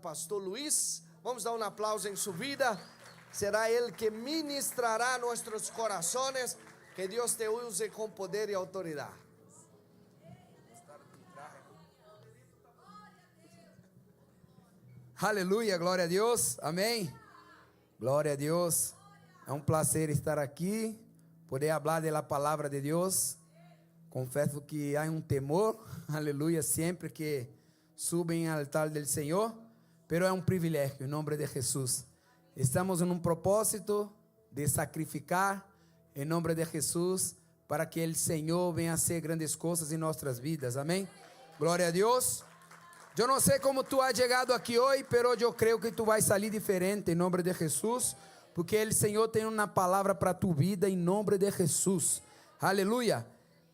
Pastor Luis, vamos dar un aplauso en su vida. Será Él que ministrará nuestros corazones. Que Dios te use con poder y autoridad. Aleluia, glória a Deus, amém. Glória a Deus, é um prazer estar aqui, poder falar da palavra de Deus. Confesso que há um temor, aleluia, sempre que subem ao altar do Senhor, pero é um privilégio, em nome de Jesus. Estamos em um propósito de sacrificar, em nome de Jesus, para que o Senhor venha a ser grandes coisas em nossas vidas, amém. Glória a Deus. Eu não sei como tu has chegado aqui hoje, pero eu creio que tu vai sair diferente em nome de Jesus, porque o Senhor tem uma palavra para tu vida em nome de Jesus. Aleluia.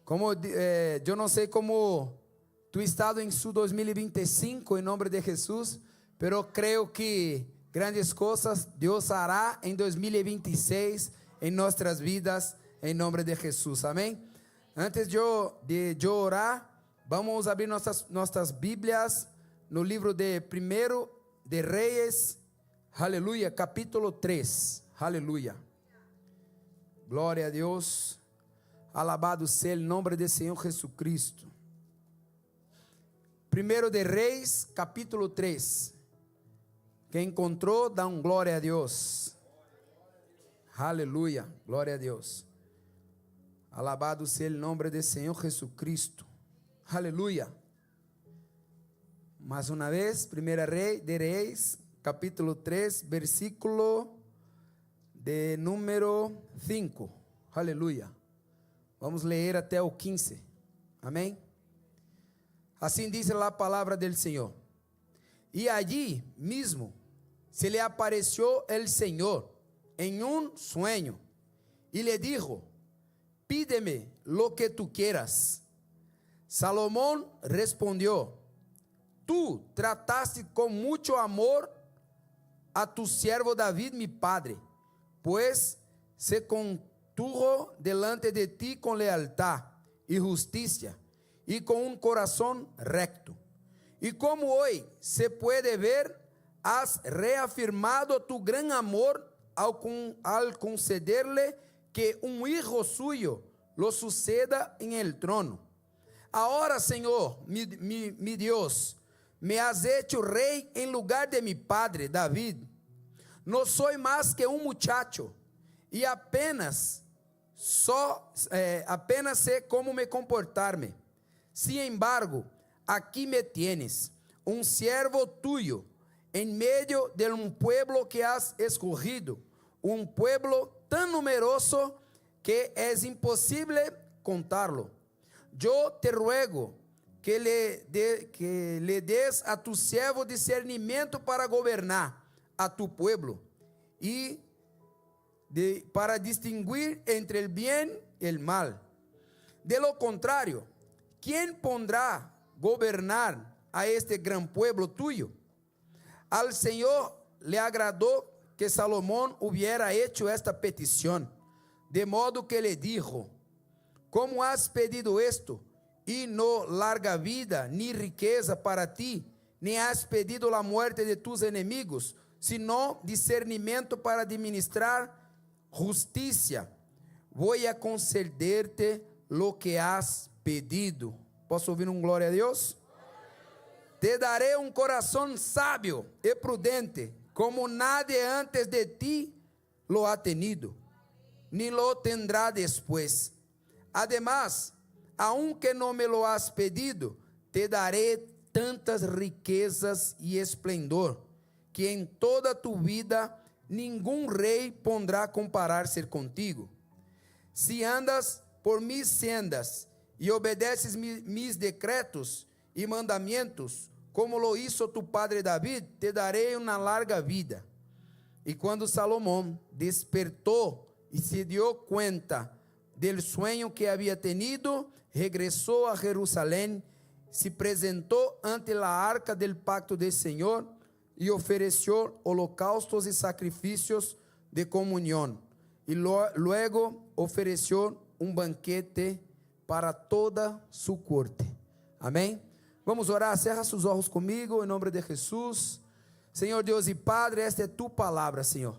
Como eu não sei como tu estado em su 2025 em nome de Jesus, pero creio que grandes coisas Deus hará em 2026 em nossas vidas em nome de Jesus. Amém. Antes de eu orar, vamos abrir nossas Bíblias no livro de 1 de Reis, aleluia, capítulo 3, aleluia. Glória a Deus, alabado seja o nome do Senhor Jesucristo. 1 de Reis, capítulo 3. Quem encontrou, dá um glória a Deus. Aleluia, glória a Deus. Alabado seja o nome do Senhor Jesucristo. Aleluia. Mais uma vez, 1 de Reis, capítulo 3, versículo de número 5. Aleluia. Vamos ler até o 15. Amém? Assim diz a palavra do Senhor. E allí mesmo se lhe apareceu o Senhor em um sonho e lhe dijo: pídeme lo que tu quieras. Salomón respondió: tú trataste con mucho amor a tu siervo David mi padre, pues se condujo delante de ti con lealtad y justicia y con un corazón recto. Y como hoy se puede ver, has reafirmado tu gran amor al concederle que un hijo suyo lo suceda en el trono. Ahora, Señor, mi Dios, me has hecho rey en lugar de mi padre David. No soy más que un muchacho y apenas sé cómo me comportarme. Sin embargo, aquí me tienes, un siervo tuyo, en medio de un pueblo que has escogido, un pueblo tan numeroso que es imposible contarlo. Yo te ruego que le des a tu siervo discernimiento para gobernar a tu pueblo y para distinguir entre el bien y el mal. De lo contrario, ¿quién pondrá gobernar a este gran pueblo tuyo? Al Señor le agradó que Salomón hubiera hecho esta petición, de modo que le dijo: ¿cómo has pedido esto? Y no larga vida ni riqueza para ti, ni has pedido la muerte de tus enemigos, sino discernimiento para administrar justicia. Voy a concederte lo que has pedido. ¿Posso ouvir um glória a Deus? Te daré un corazón sabio y prudente, como nadie antes de ti lo ha tenido, ni lo tendrá después. Además, aunque no me lo has pedido, te daré tantas riquezas y esplendor, que en toda tu vida ningún rey pondrá compararse contigo. Si andas por mis sendas y obedeces mis decretos y mandamientos, como lo hizo tu padre David, te daré una larga vida. Y cuando Salomón despertó y se dio cuenta del sueño que había tenido, regresó a Jerusalén, se presentó ante la arca del pacto del Señor y ofreció holocaustos y sacrificios de comunión. Y luego ofreció un banquete para toda su corte. Amém? Vamos orar, cerra seus olhos comigo, em nome de Jesus. Senhor Deus e Padre, esta é tu palavra, Senhor.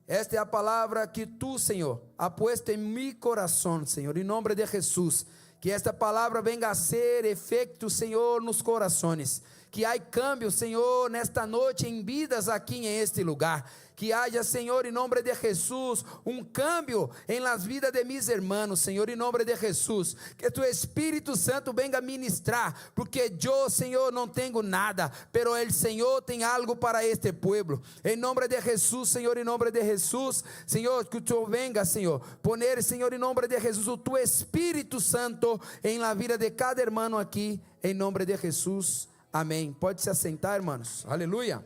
Esta é a palavra que tu, Senhor, ha puesto em mi coração, Senhor, em nome de Jesus. Que esta palavra venga a ser efeito, Senhor, nos corações. Que há cambio, Senhor, nesta noite em vidas aqui em este lugar. Que haja, Senhor, em nome de Jesus, cambio em las vidas de mis hermanos, Senhor, em nome de Jesus. Que tu Espírito Santo venga ministrar, porque eu, Senhor, não tenho nada, pero el Senhor tem algo para este pueblo. Em nome de Jesus, Senhor, em nome de Jesus, Senhor, que tu venga, Senhor, poner, Senhor, em nome de Jesus, o tu Espírito Santo em la vida de cada hermano aqui, em nome de Jesus. Amém. Pode se assentar, hermanos. Aleluia.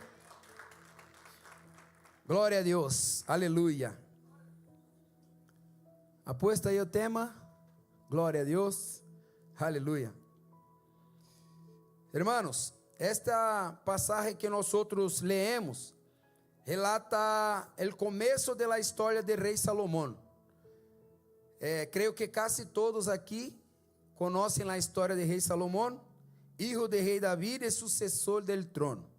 Glória a Deus. Aleluia. Apuesta aí o tema. Glória a Deus. Aleluia. Hermanos, esta passagem que nós outros leemos relata o começo da história do rei Salomão. Creio que quase todos aqui conhecem a história do rei Salomão, hijo de rei David e sucessor del trono.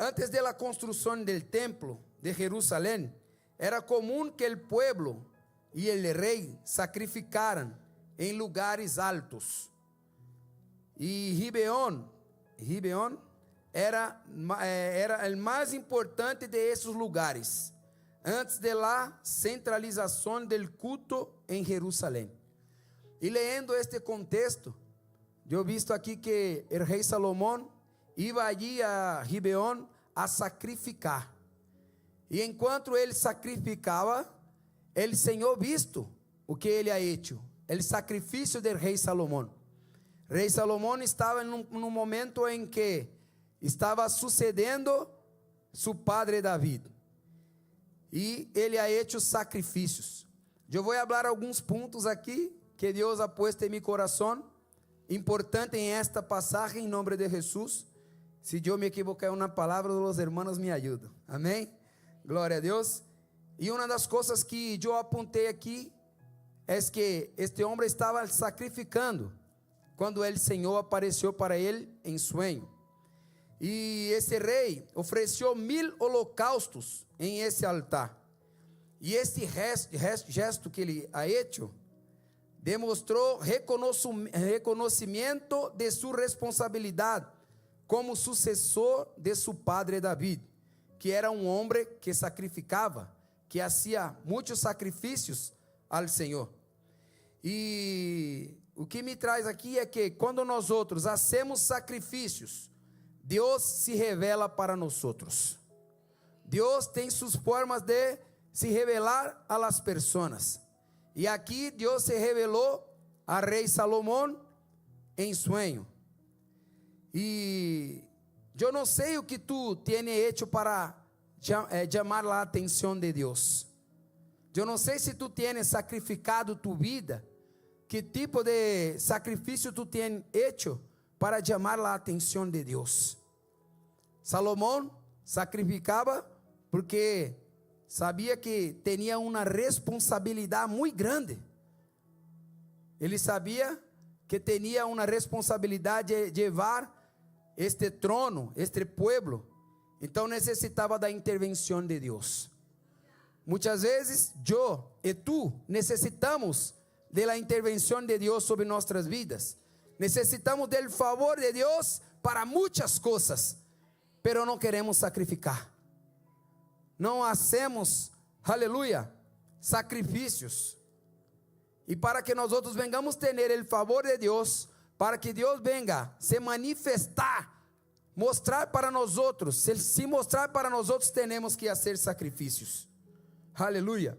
Antes de la construcción del templo de Jerusalén, era común que el pueblo y el rey sacrificaran en lugares altos. Y Gibeón era el más importante de esos lugares, antes de la centralización del culto en Jerusalén. Y leyendo este contexto, yo he visto aquí que el rey Salomón iba allí a Gibeón a sacrificar. E enquanto ele sacrificava, el Senhor visto o que ele ha hecho, el sacrifício del rei Salomão. Rei Salomão estava num momento em que estava sucedendo seu padre David. E ele ha hecho sacrifícios. Eu vou falar alguns pontos aqui que Deus ha puesto em meu coração, importante em esta passagem, em nome de Jesus. Se eu me equivocar em uma palavra, os hermanos me ajudam. Amém? Glória a Deus. E uma das coisas que eu apontei aqui é que este homem estava sacrificando quando o Senhor apareceu para ele em sonho. E esse rei ofereceu 1000 holocaustos em esse altar. E este gesto que ele ha hecho demonstrou reconhecimento de sua responsabilidade como sucessor de seu padre David, que era homem que sacrificava, que hacía muitos sacrifícios ao Senhor. E o que me traz aqui é que quando nós outros hacemos sacrifícios, Deus se revela para nós outros. Deus tem suas formas de se revelar a las pessoas. E aqui Deus se revelou a rei Salomão em sonho. E eu não sei o que tu tienes hecho para chamar a atenção de Deus. Eu não sei se tu tienes sacrificado tu vida. Que tipo de sacrifício tu tienes hecho para chamar a atenção de Deus? Salomão sacrificava porque sabia que tinha uma responsabilidade muito grande. Ele sabia que tinha uma responsabilidade de levar este trono, este pueblo. Então necessitava da intervenção de Deus. Muitas vezes eu e tu necessitamos da intervenção de Deus sobre nossas vidas. Necessitamos do favor de Deus para muitas coisas, pero não queremos sacrificar. Não hacemos, aleluia, sacrifícios. E para que nós outros vengamos ter o favor de Deus, para que Deus venga se manifestar, mostrar para nós outros, se mostrar para nós outros, temos que fazer sacrifícios. Aleluia.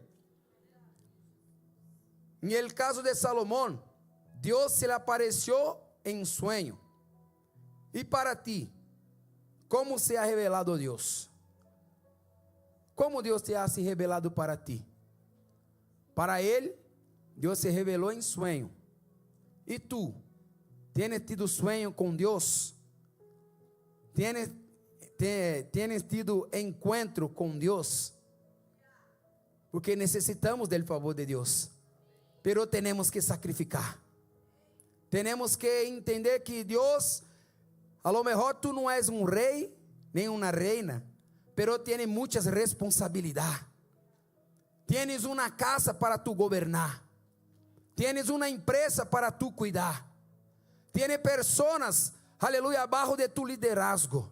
Em el caso de Salomão, Deus se lhe apareceu em sonho. E para ti, como se ha revelado Deus? Como Deus te ha se revelado para ti? Para ele, Deus se revelou em sonho. E tu, tienes tido sonho com Deus? Tienes tido encontro com Deus? Porque necessitamos do favor de Deus. Pero temos que sacrificar. Temos que entender que Deus, a lo mejor tu não és um rei, nem uma reina, pero tiene muchas responsabilidades. Tienes uma casa para tu gobernar. Tienes uma empresa para tu cuidar. Tienes personas, aleluya, abajo de tu liderazgo.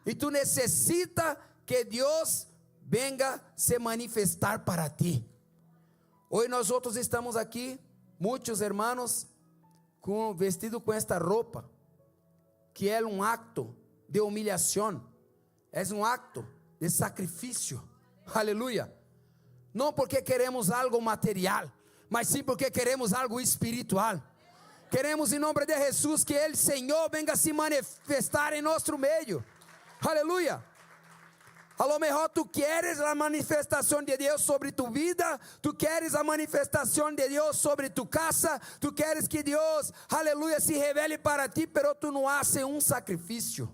E tu necessitas que Deus venga se manifestar para ti. Hoje nós outros estamos aqui, muitos hermanos, vestidos com esta roupa, que é um acto de humilhação, é um acto de sacrifício, aleluia. Não porque queremos algo material, mas sim porque queremos algo espiritual. Queremos em nome de Jesus que Ele, Senhor, venga se manifestar em nosso meio, aleluia. A lo mejor tu quieres a manifestação de Deus sobre tu vida, tu quieres a manifestação de Deus sobre tu casa, tu quieres que Deus, aleluia, se revele para ti, pero tu não haces um sacrifício.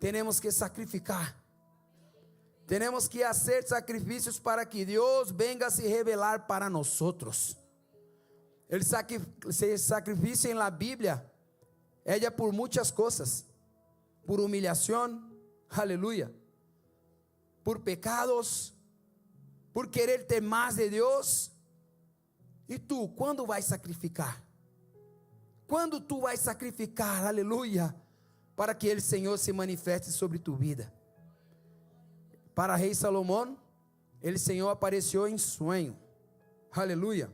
Temos que sacrificar. Temos que fazer sacrifícios para que Deus venga se revelar para nós. El sacrifício em la Bíblia é por muitas coisas, por humilhação, aleluia, por pecados, por querer ter mais de Deus. E tu, quando vai sacrificar? Quando tu vai sacrificar, aleluia, para que Ele, Senhor, se manifeste sobre tu vida? Para rei Salomão, Ele, Senhor, apareceu em sonho, aleluia.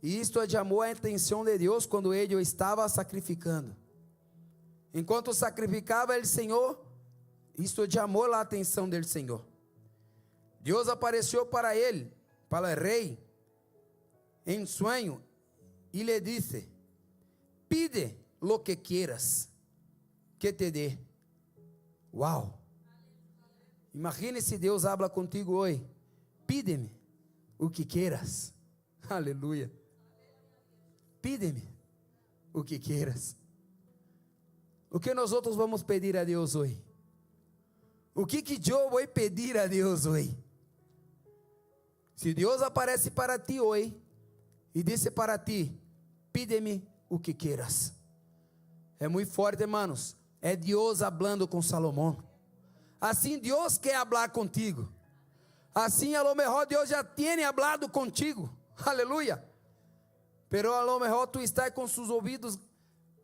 E isto chamou a atenção de Deus quando ele o estava sacrificando. Enquanto sacrificava ele, Senhor, isto chamou a atenção dele, Senhor. Deus apareceu para ele, para o rei, em sonho, e lhe disse: pide lo que quieras, que te dê. Uau! Imagine se Deus habla contigo hoje: pide-me o que quieras. Aleluia. Pide-me o que queiras. O que nós outros vamos pedir a Deus hoje? O que eu vou pedir a Deus hoje? Se Deus aparece para ti hoje e disse para ti: pide-me o que queiras. É muito forte, hermanos. É Deus falando com Salomão. Assim Deus quer falar contigo. Assim a lo mejor Deus já tem falado contigo. Aleluia. Pero a lo mejor tu estás com seus ouvidos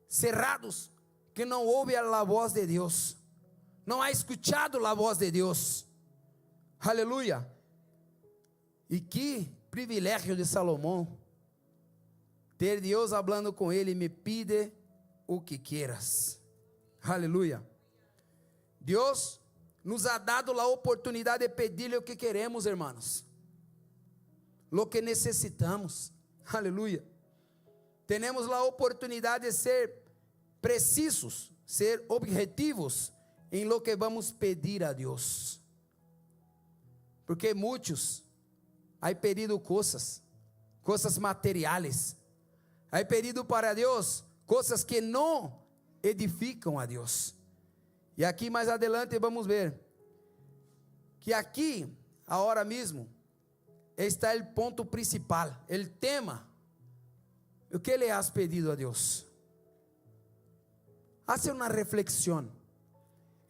cerrados, que não ouve a voz de Deus, não ha escuchado a voz de Deus. Aleluia. E que privilégio de Salomão, ter Deus falando com ele: me pide o que quieras. Aleluia. Deus nos ha dado a oportunidade de pedir-lhe o que queremos, hermanos, lo que necessitamos. Aleluia. Temos a oportunidade de ser precisos, ser objetivos em lo que vamos pedir a Deus. Porque muitos han pedido coisas materiais, han pedido para Deus coisas que não edificam a Deus. E aqui mais adelante vamos ver que aqui, agora mesmo, está o ponto principal, o tema. O que le has pedido a Deus? Hace uma reflexão.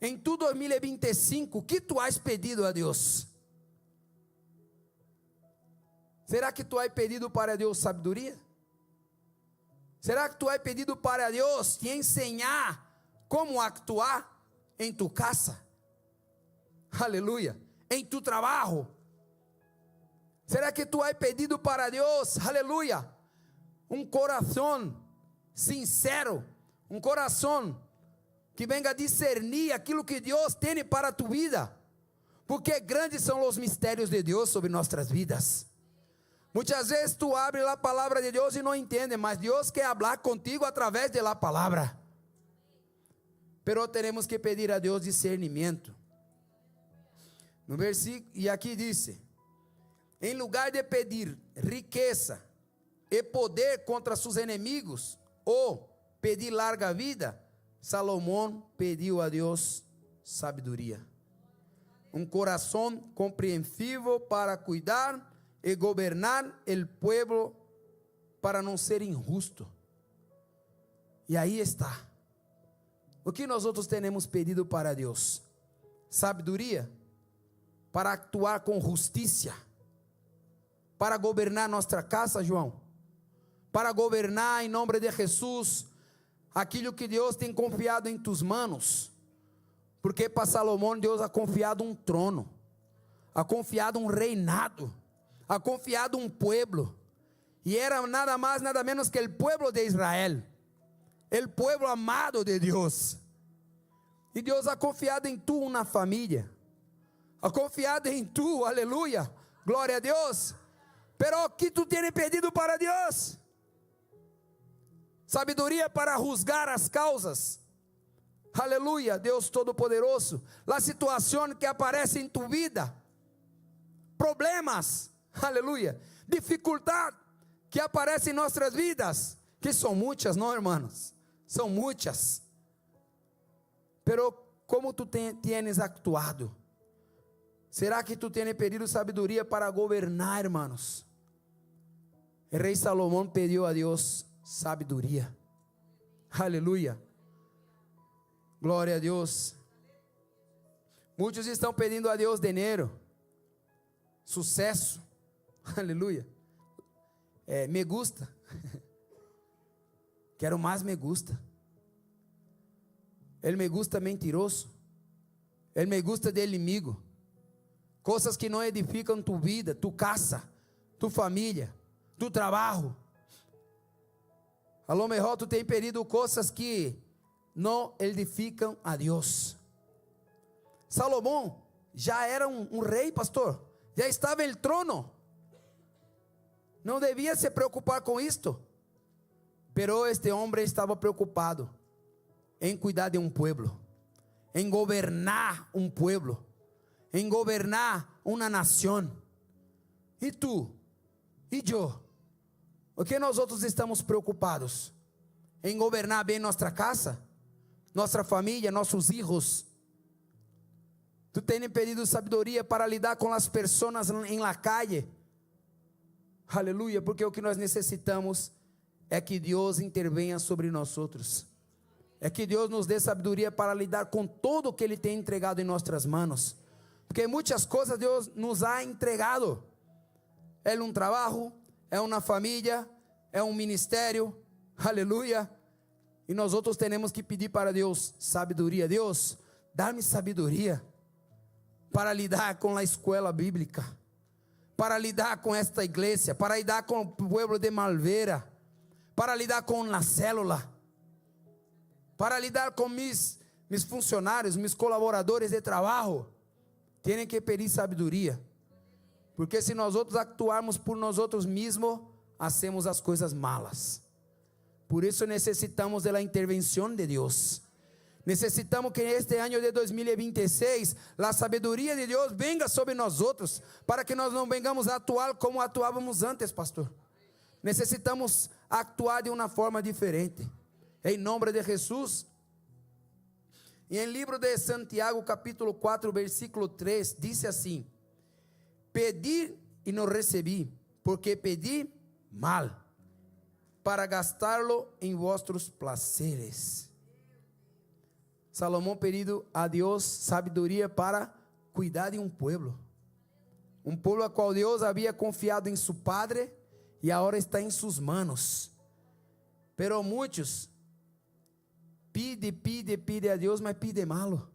Em tu 2025, o que tu has pedido a Deus? Será que tu has pedido para Deus sabedoria? Será que tu has pedido para Deus te ensinar como actuar em tu casa? Aleluia. Em tu trabalho? Será que tu has pedido para Deus, aleluia, um coração sincero, um coração que venga discernir aquilo que Deus tem para tu vida? Porque grandes são os mistérios de Deus sobre nossas vidas. Muitas vezes tu abres a palavra de Deus e não entende, mas Deus quer falar contigo através da palavra. Pero temos que pedir a Deus discernimento. No versículo, e aqui diz: em lugar de pedir riqueza e poder contra seus inimigos, ou pedir larga vida, Salomão pediu a Deus sabedoria, um coração compreensivo para cuidar e governar o povo, para não ser injusto. E aí está, O que nós outros temos pedido para Deus? Sabedoria para actuar com justiça, para governar nossa casa, João, para governar em nome de Jesus aquilo que Deus tem confiado em tus manos. Porque para Salomão Deus ha confiado um trono, ha confiado um reinado, ha confiado um pueblo, e era nada mais, nada menos que o pueblo de Israel, o pueblo amado de Deus. E Deus ha confiado em tu uma família, ha confiado em tu, aleluia, glória a Deus. Pero o que tu tens pedido para Deus? Sabedoria para juzgar as causas, aleluia, Deus Todo-Poderoso. A situação que aparece em tu vida, problemas, aleluia, dificuldade que aparece em nossas vidas, que são muitas, não, irmãos? São muitas. Pero como tu tens actuado? Será que tu tens pedido sabedoria para governar, irmãos? O rei Salomão pediu a Deus sabedoria, aleluia, glória a Deus. Muitos estão pedindo a Deus dinheiro, sucesso, aleluia, me gusta, quero mais me gusta, ele me gusta mentiroso, ele me gusta de inimigo, coisas que não edificam tu vida, tu casa, tu família, tu trabalho. A lo mejor tu tem pedido coisas que não edificam a Deus. Salomão já era um rei, pastor, já estava em trono, não devia se preocupar com isto, pero este homem estava preocupado em cuidar de um pueblo, em governar um pueblo, em governar uma nação. E tu, e eu, o que nós outros estamos preocupados? Em governar bem nossa casa, nossa família, nossos filhos. Tu tens pedido sabedoria para lidar com as pessoas em la calle, aleluia, porque o que nós necessitamos é que Deus intervenha sobre nós outros, é que Deus nos dê sabedoria para lidar com tudo o que Ele tem entregado em nossas mãos, porque muitas coisas Deus nos ha entregado, é um trabalho, é uma família, é um ministério, aleluia, e nós outros temos que pedir para Deus sabedoria. Deus, dá-me sabedoria para lidar com a escola bíblica, para lidar com esta igreja, para lidar com o povo de Malveira, para lidar com a célula, para lidar com meus funcionários, meus colaboradores de trabalho. Tem que pedir sabedoria, porque se nós outros actuarmos por nós outros mesmos, hacemos as coisas malas. Por isso necessitamos da intervenção de Deus. Necessitamos que este ano de 2026 a sabedoria de Deus venga sobre nós outros, para que nós não vengamos a atuar como atuávamos antes, pastor. Necessitamos actuar de uma forma diferente, em nome de Jesus. E em livro de Santiago capítulo 4 versículo 3 diz assim: pedi e não recebi, porque pedi mal, para gastá-lo em vossos prazeres. Salomão pediu a Deus sabedoria para cuidar de um povo a qual Deus havia confiado em seu padre e agora está em suas manos. Pero muitos pide a Deus, mas pide malo.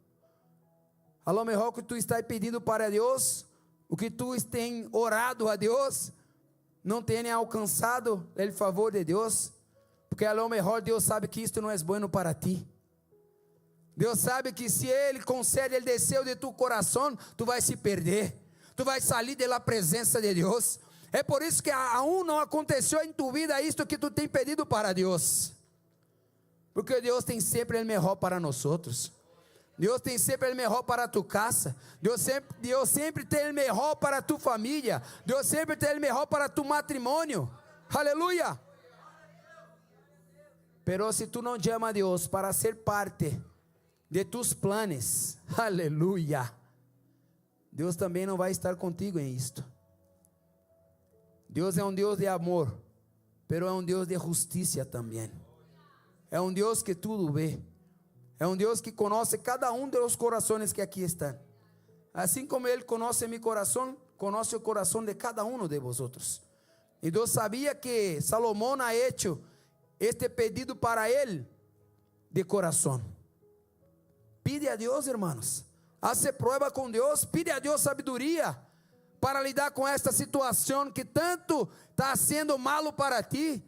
A lo mejor que tu estás pedindo para Deus, o que tu tem orado a Deus, não tenha alcançado o favor de Deus, porque a lo mejor Deus sabe que isto não é bueno para ti. Deus sabe que se Ele concede o desejo de tu coração, tu vai se perder, tu vai sair da presença de Deus. É por isso que aún não aconteceu em tu vida isto que tu tem pedido para Deus, porque Deus tem sempre o melhor para nós outros. Deus tem sempre o melhor para tu casa. Deus sempre tem o melhor para tu família. Deus sempre tem o melhor para tu matrimônio. Aleluia. Pero se tu não chama a Deus para ser parte de tus planos, aleluia, Deus também não vai estar contigo em isto. Deus é um Deus de amor, pero é um Deus de justiça também. É um Deus que tudo vê. É um Deus que conhece cada um dos corações que aqui estão. Assim como Ele conhece meu coração, conhece o coração de cada um de vosotros. E Deus sabia que Salomão ha hecho este pedido para Ele de coração. Pide a Deus, hermanos. Hace prueba com Deus. Pide a Deus sabedoria para lidar com esta situação que tanto está sendo malo para ti.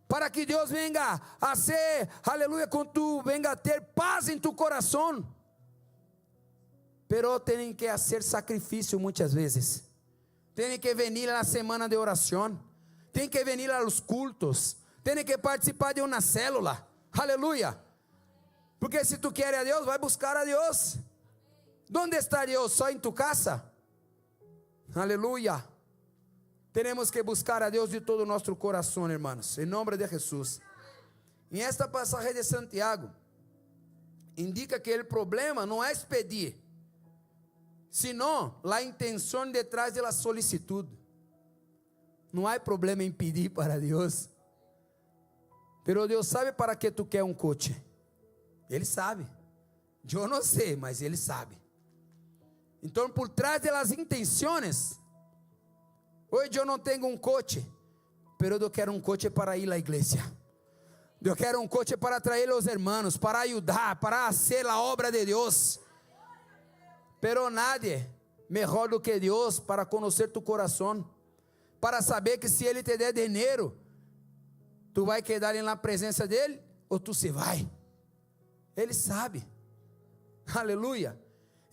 Para que Deus venga a ser, aleluia, quando tu venga a ter paz em tu coração. Pero tem que fazer sacrifício muitas vezes. Tem que vir na semana de oração. Tem que vir aos cultos. Tem que participar de uma célula. Aleluia. Porque se tu queres a Deus, vai buscar a Deus. ¿Dónde está Deus? Só em tu casa? Aleluia. Temos que buscar a Deus de todo o nosso coração, hermanos, em nome de Jesus. Em esta passagem de Santiago, indica que o problema não é pedir, sino a intenção detrás da solicitud. Não há problema em pedir para Deus, pero Deus sabe para que tu quer um coche. Ele sabe. Eu não sei, mas Ele sabe. Então, por trás das intenções, hoje eu não tenho um coche, pero eu quero um coche para ir à igreja. Eu quero um coche para trazer os hermanos, para ajudar, para fazer a obra de Deus. Pero nadie melhor do que Deus para conhecer tu coração, para saber que se Ele te der dinheiro, tu vai quedar na presença dEle ou tu se vai. Ele sabe. Aleluia.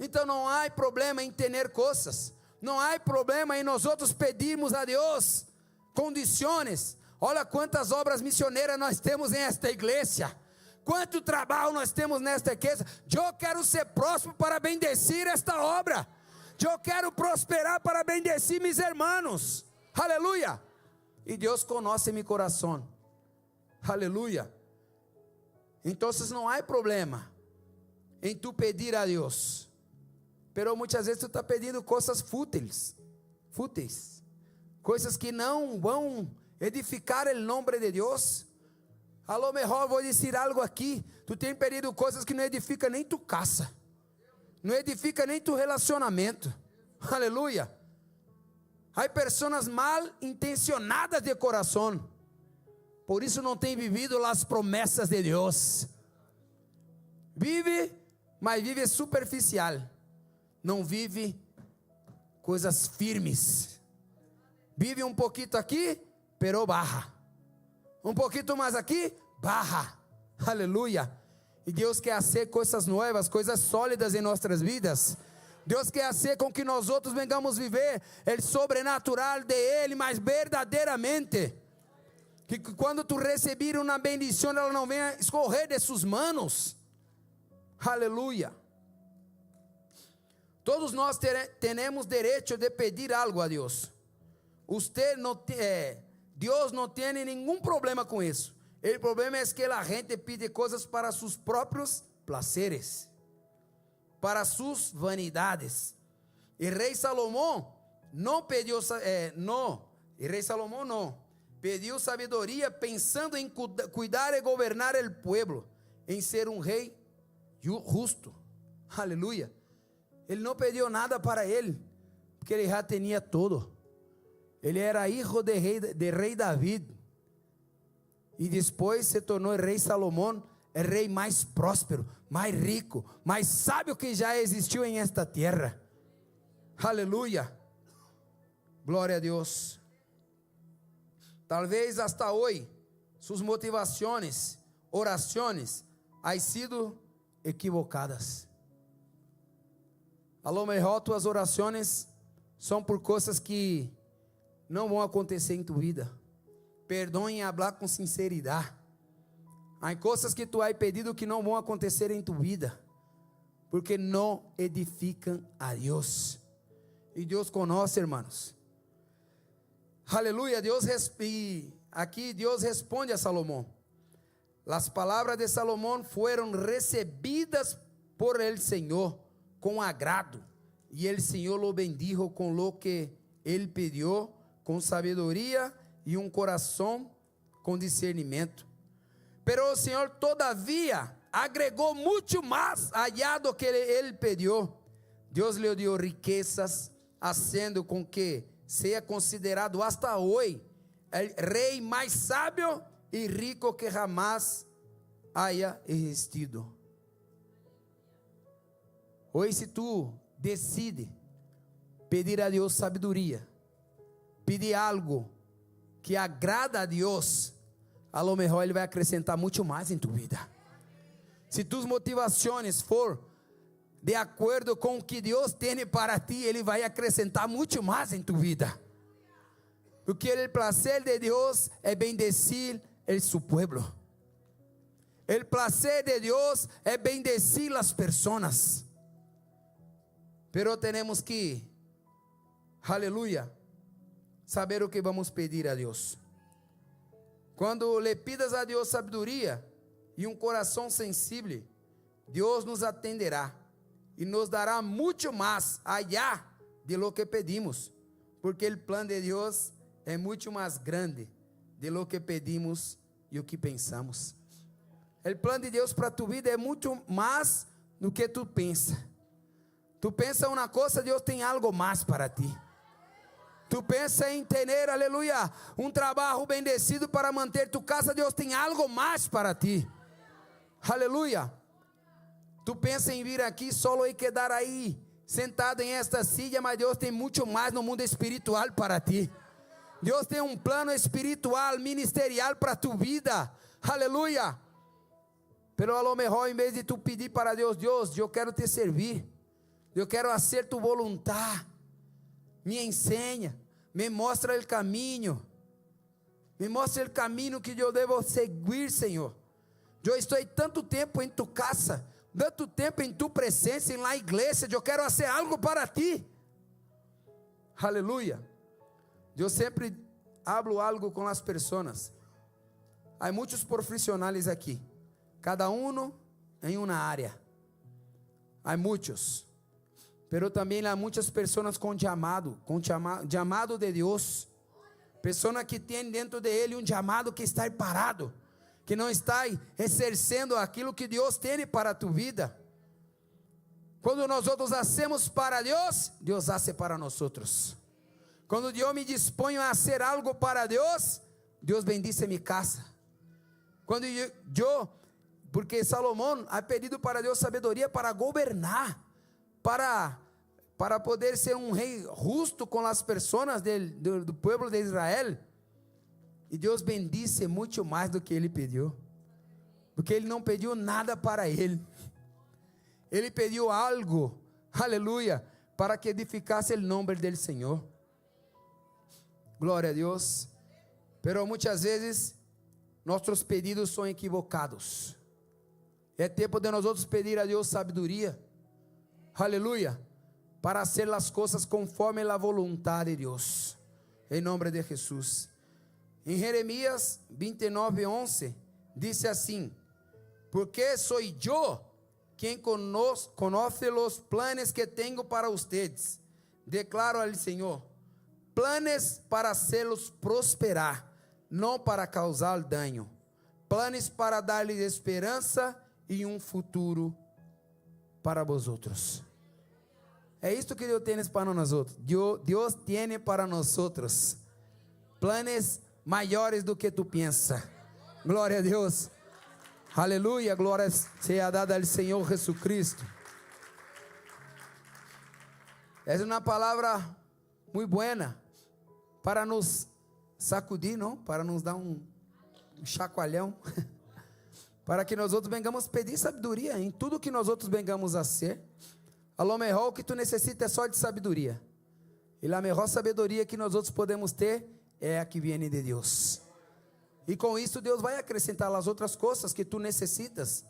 Então não há problema em ter coisas. Não há problema em nós outros pedirmos a Deus condições. Olha quantas obras missionárias nós temos em esta igreja. Quanto trabalho nós temos nesta igreja. Eu quero ser próspero para bendecir esta obra. Eu quero prosperar para bendecir meus irmãos. Aleluia. E Deus conhece meu coração. Aleluia. Então não há problema em tu pedir a Deus. Pero muitas vezes tu está pedindo coisas fúteis, coisas que não vão edificar o nome de Deus. A lo mejor vou dizer algo aqui, tu tem pedido coisas que não edificam nem tu casa, não edifica nem tu relacionamento. Aleluia. Há pessoas mal intencionadas de coração, por isso não tem vivido as promessas de Deus. Vive, mas vive superficial. Não vive coisas firmes. Vive um pouquinho aqui, pero barra. Um pouquinho mais aqui, barra. Aleluia. E Deus quer fazer coisas novas, coisas sólidas em nossas vidas. Deus quer fazer com que nós outros vengamos viver o sobrenatural de Ele, mas verdadeiramente. Que quando tu receber uma bendição, ela não venha escorrer de suas mãos. Aleluia. Todos nós temos direito de pedir algo a Deus. Deus não tem nenhum problema com isso. O problema é que a gente pede coisas para seus próprios prazeres, para suas vanidades. E rei Salomão não pediu, pediu sabedoria pensando em cuidar e governar o povo, em ser um rei justo. Aleluia. Ele não pediu nada para ele, porque ele já tinha tudo. Ele era filho de rei David. E depois se tornou rei Salomão, o rei mais próspero, mais rico, mais sábio que já existiu em esta terra. Aleluia. Glória a Deus. Talvez hasta hoje, suas motivações, orações, han sido equivocadas. A lo mejor tuas orações são por coisas que não vão acontecer em tua vida. Perdoe em falar com sinceridade. Há coisas que tu has pedido que não vão acontecer em tua vida, porque não edificam a Deus. E Deus conhece, irmãos. Aleluia. Aqui Deus responde a Salomão. As palavras de Salomão foram recebidas por el Senhor com agrado, e el Senhor lo bendijo com lo que ele pediu, com sabedoria e um coração com discernimento. Pero o Senhor todavia agregó mucho más allá do que él pidió. Dios le dio riquezas, haciendo con que sea considerado hasta hoy el rey más sabio y rico que jamás haya existido. Hoy, si tú decides pedir a Dios sabiduría, pedir algo que agrada a Dios, a lo mejor Ele vai acrescentar muito mais em tu vida. Se tus motivações for de acordo com o que Deus tem para ti, Ele vai acrescentar muito mais em tu vida. Porque o prazer de Deus é bendecir el su pueblo. El placer de Deus é bendecir as pessoas. Pero tenemos que, aleluia, saber o que vamos pedir a Deus. Quando le pidas a Deus sabedoria e um coração sensível, Deus nos atenderá e nos dará muito mais allá de lo que pedimos, porque o plano de Deus é muito mais grande de lo que pedimos e o que pensamos. O plano de Deus para tu vida é muito mais do que tu pensa. Tu pensa uma coisa, Deus tem algo mais para ti. Tu pensa em ter, aleluia, um trabalho bendecido para manter tu casa, Deus tem algo mais para ti. Aleluia. Tu pensa em vir aqui solo e quedar aí sentado em esta silla, mas Deus tem muito mais no mundo espiritual para ti. Deus tem um plano espiritual, ministerial para tu vida. Aleluia. Pero a lo mejor, em vez de tu pedir para Deus, Deus, eu quero te servir, eu quero fazer tu voluntad, me ensina, me mostra o caminho, que eu devo seguir, Senhor. Eu estou tanto tempo em tu casa, tanto tempo em tu presença, em la igreja, eu quero fazer algo para ti. Aleluia. Eu sempre hablo algo com as pessoas. Há muitos profissionais aqui, cada um em uma área. Há muitos, pero também há muitas pessoas com chamado de Deus. Pessoas que têm dentro de ele um chamado que está parado, que não está exercendo aquilo que Deus tem para tu vida. Quando nós hacemos para Deus, Deus hace para nós. Quando eu me disponho a fazer algo para Deus, Deus bendice minha casa. Quando porque Salomão ha pedido para Deus sabedoria para governar, para poder ser um rei justo com as pessoas do povo de Israel. E Deus bendice muito mais do que ele pediu, porque ele não pediu nada para ele, ele pediu algo, aleluia, para que edificasse o nome do Senhor. Glória a Deus. Pero muitas vezes nossos pedidos são equivocados. É tempo de nós outros pedir a Deus sabedoria, aleluia, para fazer as coisas conforme a vontade de Deus, em nome de Jesus. Em Jeremias 29:11 diz assim: porque sou eu quem conoce os planos que tenho para ustedes, declaro ao Senhor, planos para hacerlos prosperar, não para causar dano, planos para dar-lhes esperança e um futuro para vosotros. É isto que Deus tem para nós outros. Deus tem para nós outros planos maiores do que tu pensa. Glória a Deus. Aleluia. Glória seja dada ao Senhor Jesucristo. É uma palavra muito buena para nos sacudir, não? Para nos dar um chacoalhão. Para que nós outros vengamos pedir sabedoria em tudo que nós outros vengamos a ser. A lo mejor o que tu necessita é só de sabedoria. E a melhor sabedoria que nós outros podemos ter é a que vem de Deus. E com isso Deus vai acrescentar as outras coisas que tu necessitas.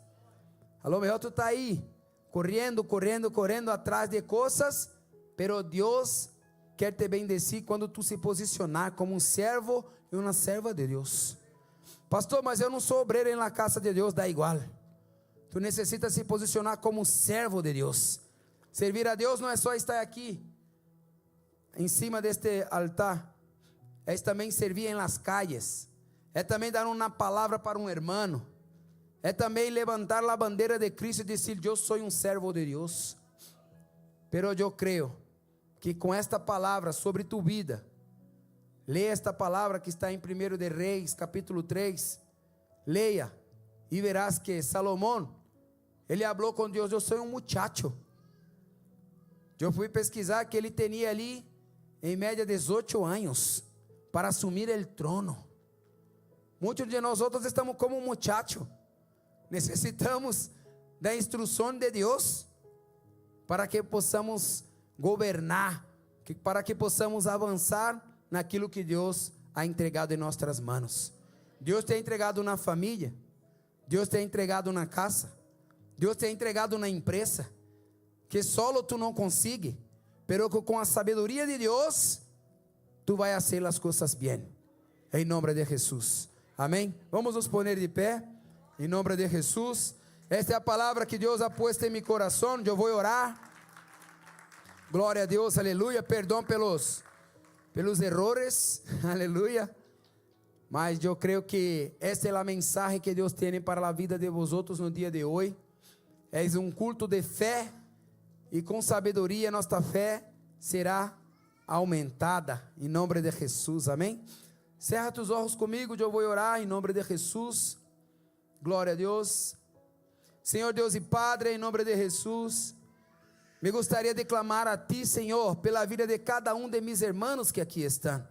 A lo mejor tu está aí correndo atrás de coisas, pero Deus quer te bendecir quando tu se posicionar como um servo e uma serva de Deus. Pastor, mas eu não sou obreiro na casa de Deus. Dá igual. Tu necessitas se posicionar como um servo de Deus. Servir a Deus não é só estar aqui em cima deste altar, é também servir em las calles, é também dar uma palavra para um hermano, é também levantar a bandeira de Cristo e dizer: eu sou um servo de Deus. Pero eu creio que com esta palavra sobre tu vida, leia esta palavra que está em 1 de Reis, capítulo 3, leia, e verás que Salomão, ele falou com Deus: eu sou um muchacho. Eu fui pesquisar que ele tinha ali, em média, 18 anos, para assumir o trono. Muitos de nós outros estamos como um muchacho, necessitamos da instrução de Deus, para que possamos governar, para que possamos avançar naquilo que Deus ha entregado em nossas mãos. Deus te ha entregado na família, Deus te ha entregado na casa, Deus te ha entregado na empresa, que solo tu não consegue, pero que com a sabedoria de Deus, tu vai fazer as coisas bem, em nome de Jesus, amém? Vamos nos poner de pé, em nome de Jesus. Esta é a palavra que Deus ha puesto em meu coração. Eu vou orar. Glória a Deus, aleluia. Perdão pelos errores, aleluia. Mas eu creio que esta é a mensagem que Deus tem para a vida de vosotros no dia de hoje. É um culto de fé, e com sabedoria nossa fé será aumentada, em nome de Jesus, amém? Cerra tus olhos comigo, eu vou orar em nome de Jesus. Glória a Deus. Senhor Deus e Padre, em nome de Jesus, me gostaria de clamar a Ti, Senhor, pela vida de cada de mis hermanos que aqui estão.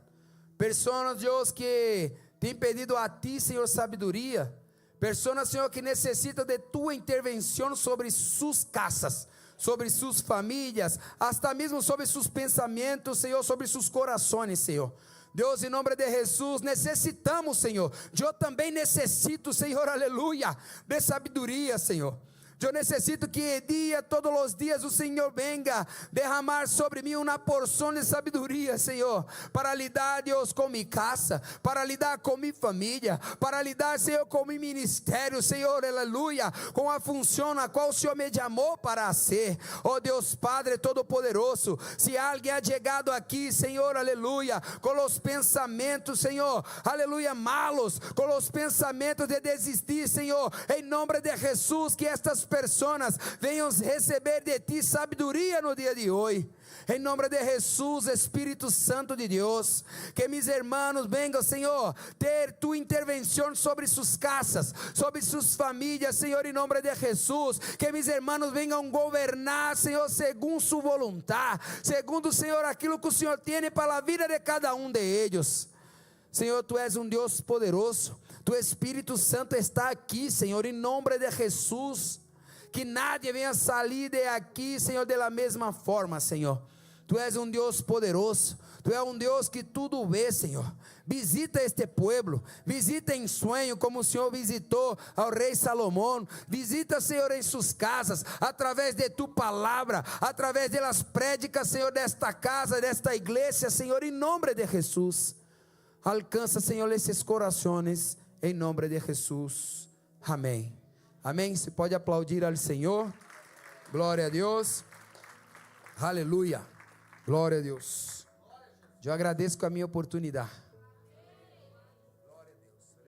Pessoas, Deus, que têm pedido a Ti, Senhor, sabedoria. Pessoas, Senhor, que necessitam de Tua intervenção sobre suas casas, sobre suas famílias, até mesmo sobre seus pensamentos, Senhor, sobre seus corações, Senhor. Deus, em nome de Jesus, necessitamos, Senhor. Eu também necessito, Senhor, aleluia, de sabedoria, Senhor. Eu necessito que todos os dias o Senhor venga derramar sobre mim uma porção de sabedoria, Senhor, para lidar, Deus, com minha casa, para lidar com minha família, para lidar, Senhor, com meu ministério, Senhor, aleluia, com a função a qual o Senhor me chamou para ser. Oh Deus Padre Todo-Poderoso, se alguém ha chegado aqui, Senhor, aleluia, com os pensamentos, Senhor, aleluia, malos, com os pensamentos de desistir, Senhor, em nome de Jesus, que estas pessoas venham receber de Ti sabedoria no dia de hoje. Em nome de Jesus, Espírito Santo de Deus, que mis irmãos venham, Senhor, ter Tua intervenção sobre suas casas, sobre suas famílias, Senhor, em nome de Jesus. Que mis irmãos venham governar, Senhor, segundo sua vontade, segundo, Senhor, aquilo que o Senhor tem para a vida de cada de eles. Senhor, Tu és um Deus poderoso, Tu Espírito Santo está aqui, Senhor, em nome de Jesus. Que nadie venha sair de aqui, Senhor, da mesma forma, Senhor. Tu és um Deus poderoso, Tu és um Deus que tudo vê, Senhor. Visita este pueblo, visita em sonho, como o Senhor visitou ao rei Salomão. Visita, Senhor, em suas casas, através de Tu palavra, através das prédicas, Senhor, desta casa, desta igreja, Senhor, em nome de Jesus. Alcança, Senhor, esses corações, em nome de Jesus. Amém. Amém? Você pode aplaudir ao Senhor. Glória a Deus. Aleluia. Glória a Deus. Eu agradeço a minha oportunidade.